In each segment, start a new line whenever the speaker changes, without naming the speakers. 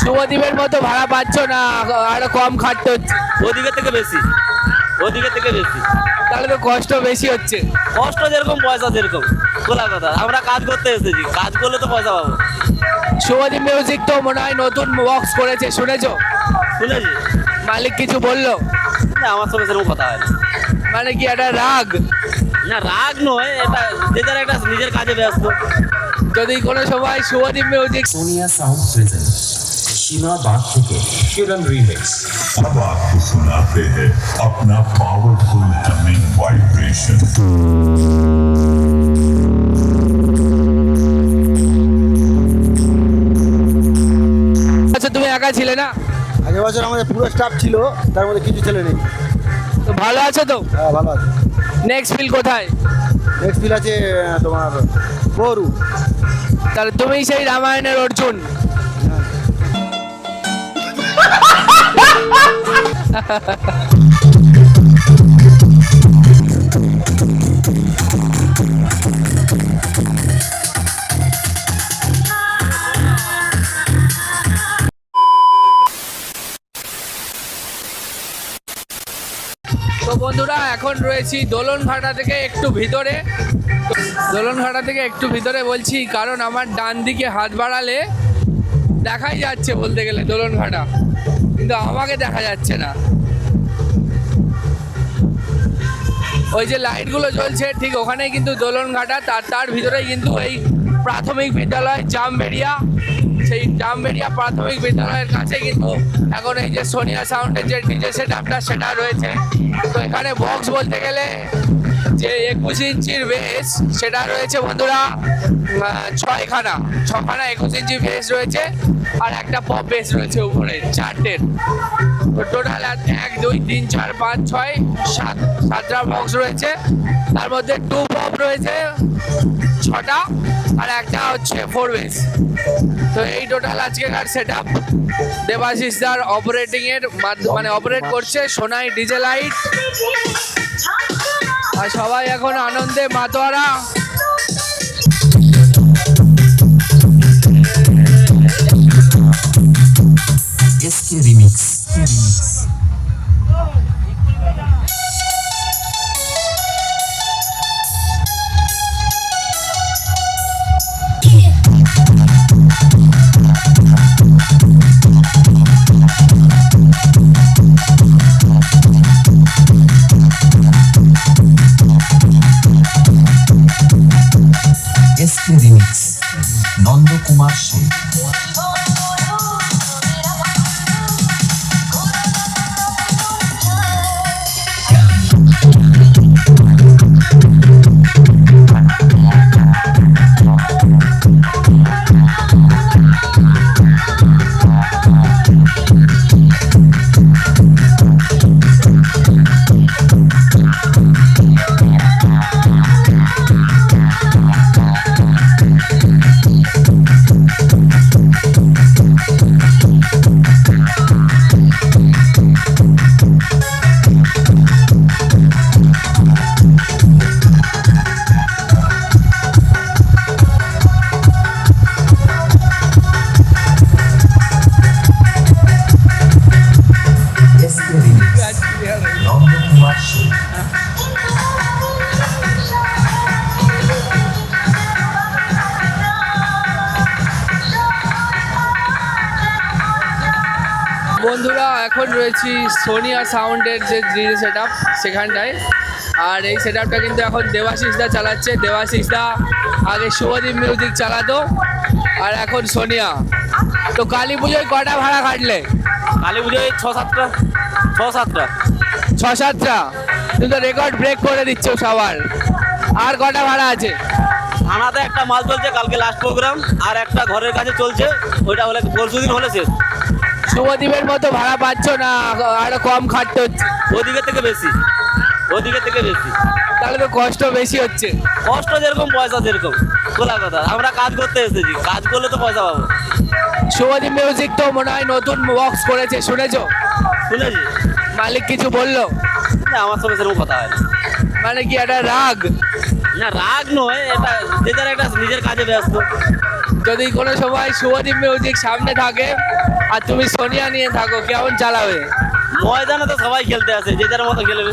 শুভদীপের মতো ভাড়া পাচ্ছ না, আরো কম খাটতে হচ্ছে।
ওদিকের থেকে বেশি, ওদিকের থেকে বেশি।
তাহলে তো কষ্ট বেশি হচ্ছে।
কষ্ট যেরকম পয়সা যেরকম, খোলা কথা। আমরা কাজ করতে এসেছি, কাজ করলে তো পয়সা পাবো।
শুভদীপ মিউজিক তো মনে হয় নতুন বক্স করেছে, শুনেছো?
শুনেছি
মালিক কিছু বললো?
না, আমার সঙ্গে সেরকম কথা হয় না।
মানে কি একটা রাগ?
না, রাগ নয়, এটা যে যার একটা নিজের কাজে ব্যস্ত।
যদি কোনো সময় Subhadeep music
Sonia sound present Sheela Bagh থেকে किरण रीमिक्स।
अब आपको सुनाते हैं अपना पावरफुल हमिंग वाइब्रेशन।
আচ্ছা, তুমি একা ছিলে না?
আগের বছর আমাদের পুরো স্টাফ ছিল, তার মধ্যে কিছু ছেলে নেই।
তো ভালো আছো তো?
হ্যাঁ, ভালো আছে।
নেক্সট ফিল কোথায়?
নেক্সট ফিল আছে তোমার বরু।
তাহলে তুমি সেই রামায়ণের অর্জুন। তো বন্ধুরা, এখন রয়েছি দোলনঘাটা থেকে একটু ভিতরে। দোলনঘাটা থেকে একটু ভিতরে বলছি কারণ আমার ডান দিকে হাত বাড়ালে দেখাই যাচ্ছে বলতে গেলে দোলনঘাটা, কিন্তু আমাকে দেখা যাচ্ছে না। ওই যে লাইটগুলো জ্বলছে ঠিক ওখানেই কিন্তু দোলনঘাটা, তার ভিতরেই কিন্তু এই প্রাথমিক বিদ্যালয় জামবেড়িয়া। সেই জামবেড়িয়া প্রাথমিক বিদ্যালয়ের কাছে কিন্তু এখন এই যে সোনিয়া সাউন্ডের যে ডিজে সেটআপটা সেটা রয়েছে। তো এখানে বক্স বলতে গেলে যে 21 ইঞ্চির বেস সেটা রয়েছে বন্ধুরা, ছখানা 21 ইঞ্চি বেস রয়েছে, আর একটা পপ বেস রয়েছে উপরে, চারটের। তো টোটাল 1 2 3 4 5 6 7 7টা বক্স রয়েছে। তার মধ্যে 2 পপ রয়েছে 6টা, আর একটা হচ্ছে 4 বেস। তো এই টোটাল আজকেকার সেটআপ। দেবাশিস দার অপারেটিং এর মানে অপারেট করছে সোনাই ডিজে লাইট, আর সবাই এখন আনন্দে মাতোয়ারা।
SK remix. SK remix Nand Kumar Singh. SK remix Nand Kumar Singh.
বন্ধুরা, এখন রয়েছি সোনিয়া সাউন্ডের যে ডিজে সেটআপ সেখানটায়, আর এই সেটআপটা কিন্তু এখন দেবাশিস দা চালাচ্ছে। দেবাশিস দা আগে শুভদীপ মিউজিক চালাতো, আর এখন সোনিয়া। তো কালী পুজোয় কটা ভাড়া কাটলে?
কালী পুজোয় 6-7টা।
6-7টা। তুমি তো রেকর্ড ব্রেক করে দিচ্ছ সবার। আর কটা ভাড়া আছে?
থানাতে একটা মাল চলছে, কালকে লাস্ট প্রোগ্রাম, আর একটা ঘরের কাছে চলছে, ওইটা হলে পরশুদিন হলে শেষ।
শুভদীপের মতো ভাড়া পাচ্ছ না, আরো কম খাটতে হচ্ছে।
ওদিকের থেকে বেশি, ওদিকের থেকে বেশি।
তাহলে তো কষ্ট বেশি হচ্ছে।
কষ্ট যেরকম পয়সা যেরকম, খোলা কথা। আমরা কাজ করতে এসেছি, কাজ করলে তো পয়সা পাবো।
শুভদীপ মিউজিক তো মনে হয় নতুন বক্স করেছে, শুনেছো?
শুনেছি
মালিক কিছু বললো?
না, আমার সঙ্গে সেরকম কথা হয় না।
মানে কি একটা রাগ?
না, রাগ নয়, এটা যে যার একটা নিজের কাজে ব্যস্ত।
যদি কোনো সময় শুভদীপ মিউজিক সামনে থাকে আর তুমি সোনিয়া নিয়ে থাকো, কেমন চালাবে?
ময়দানে তো সবাই খেলতে আসে, যে যার মতো খেলবে।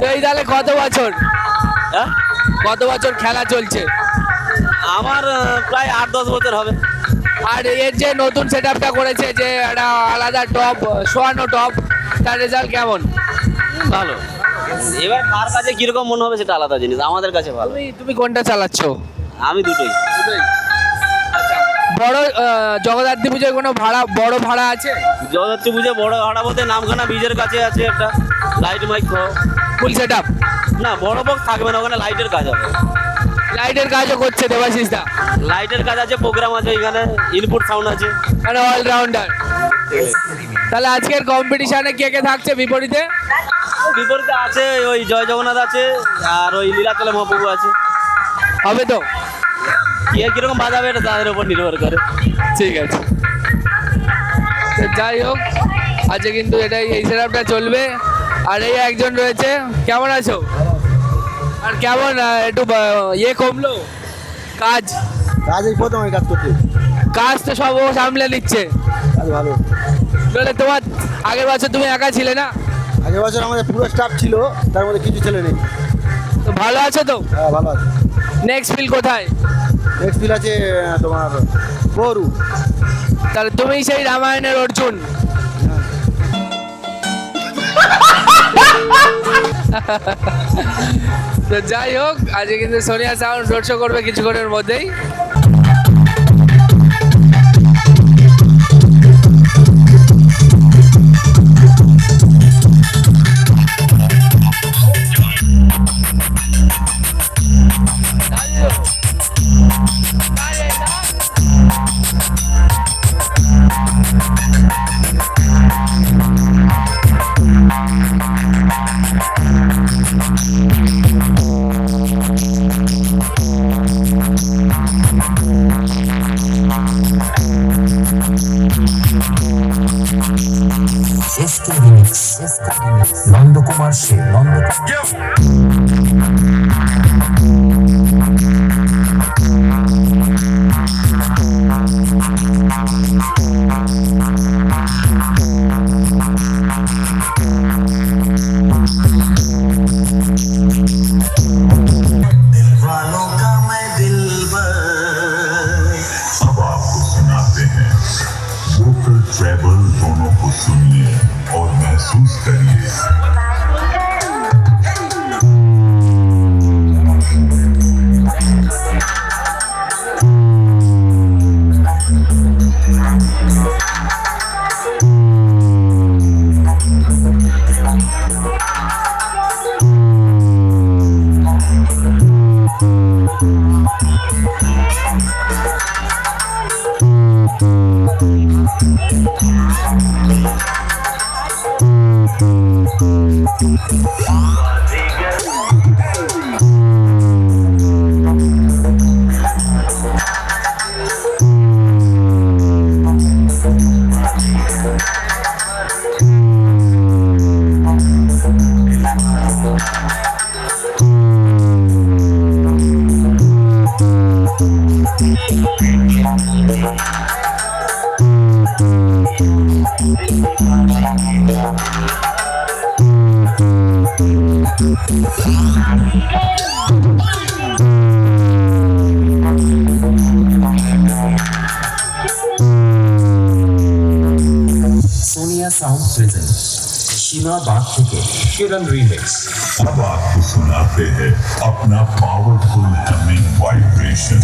তো এই তাহলে কত বছর
হ্যাঁ,
খেলা চলছে?
আমার প্রায় 8-10 বছর হবে।
আর এর যে নতুন সেট আপটা করেছে, যে একটা আলাদা টপ, শোয়ানো টপ, তার রেজাল্ট কেমন?
ভালো। এবার কার কাছে কিরকম মনে হবে সেটা আলাদা জিনিস, আমাদের কাছে ভালো।
তুমি কোনটা চালাচ্ছ?
আমি দুটোই।
বড় জগদ্ধাত্রী পুজোয় কোনো বড় ভাড়া আছে?
জগদ্ধাত্রী পুজো বড় ভাড়া বলতে নামখানা বীজের কাছে আছে একটা light mic
full set up?
না, বড় বক্স থাকবে না, ওখানে লাইটের কাজ হবে।
লাইটের কাজও করছে দেবাশিস দা?
লাইটের কাজ আছে, প্রোগ্রাম আছে, এখানে ইনপুট সাউন্ড আছে,
মানে অলরাউন্ডার। তাহলে আজকের কম্পিটিশনে কে কে থাকছে বিপরীতে?
বিপরীতে আছে ওই জয় জগন্নাথ আছে, আর ওই লীলাচলে মহাপ্রভু আছে।
হবে তো?
কে কিরকম বাজাবে এটা তাদের উপর নির্ভর করে।
ঠিক আছে। তো যাই হোক, আজকে কিন্তু এটাই, এই সেটআপটা চলবে। আর এই একজন রয়েছে, কেমন আছো? আর কেমন একটু ইয়ে কমলো কাজ?
কাজ এই প্রথম আমি কাজ করছি।
কাজ তো সব ও সামলে নিচ্ছে।
কাজ ভালো।
তাহলে তোমার আগের বছর তুমি একা ছিলে না?
আগের বছর আমাদের পুরো স্টাফ ছিল, তার মধ্যে কিছু ছেলে নেই।
তো ভালো আছো তো?
হ্যাঁ, ভালো আছে।
নেক্সট ফিল কোথায়?
নেক্সট ফিল আছে তোমার বরু।
তাহলে তুমি সেই রামায়ণের অর্জুন। তো যাই হোক, আজকে কিন্তু সোনিয়া সাউন্ড রোড শো করবে কিছুক্ষণের মধ্যেই।
এসকে রিমিক্স, নন্দকুমার সেন,
अब आपको सुनाते हैं वोकल ट्रैवल। दोनों को सुनिए और महसूस करिए।
सोनिया साउंड प्रेजेंट सीमा बाग থেকে किरण रीमिक्स।
अब आपको सुनाते हैं अपना पावरफुल हमिंग वाइब्रेशन।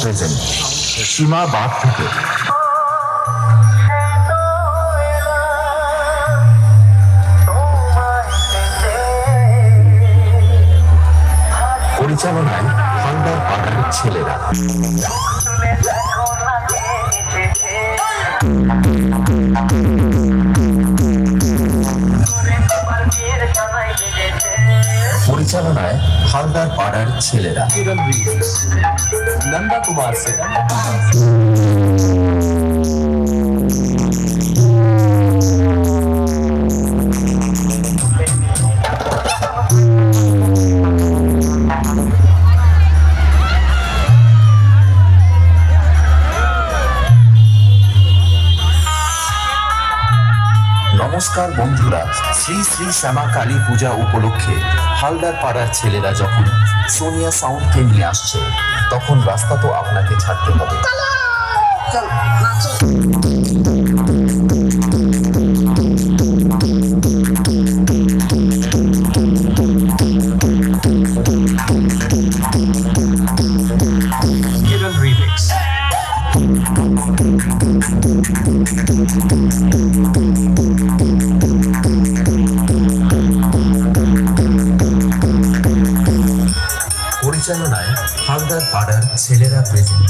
প্রেজেন্ট সীমা বাগ থেকে। পরিচালনায় হালদার পাড়ার ছেলেরা। পরিচালনায় হালদার পাড়ার ছেলেরা। কিরণ রিমিক্স নন্দা কুমার সেন। নমস্কার বন্ধুরা, শ্রী শ্রী শ্যামা কালী পূজা উপলক্ষে হালদার পাড়ার ছেলেরা যখন সোনিয়া সাউন্ডকে নিয়ে আসছে, তখন রাস্তা তো আপনাকে ছাড়তে হবে। কিরণ রিমিক্স। পরিচালনায় হালদার পাড়ার ছেলেরা প্রেজেন্ট।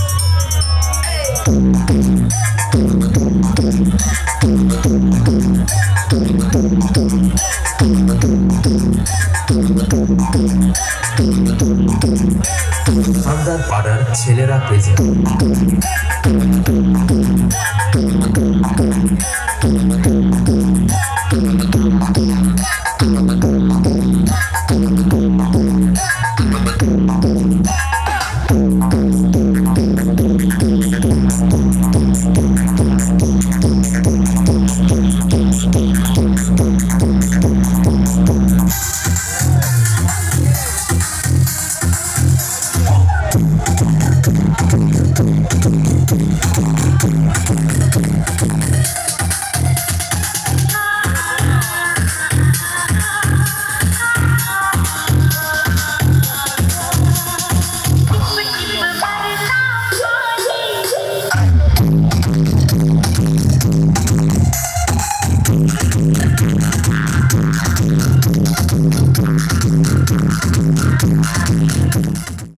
হালদার পাড়ার ছেলেরা প্রেজেন্ট।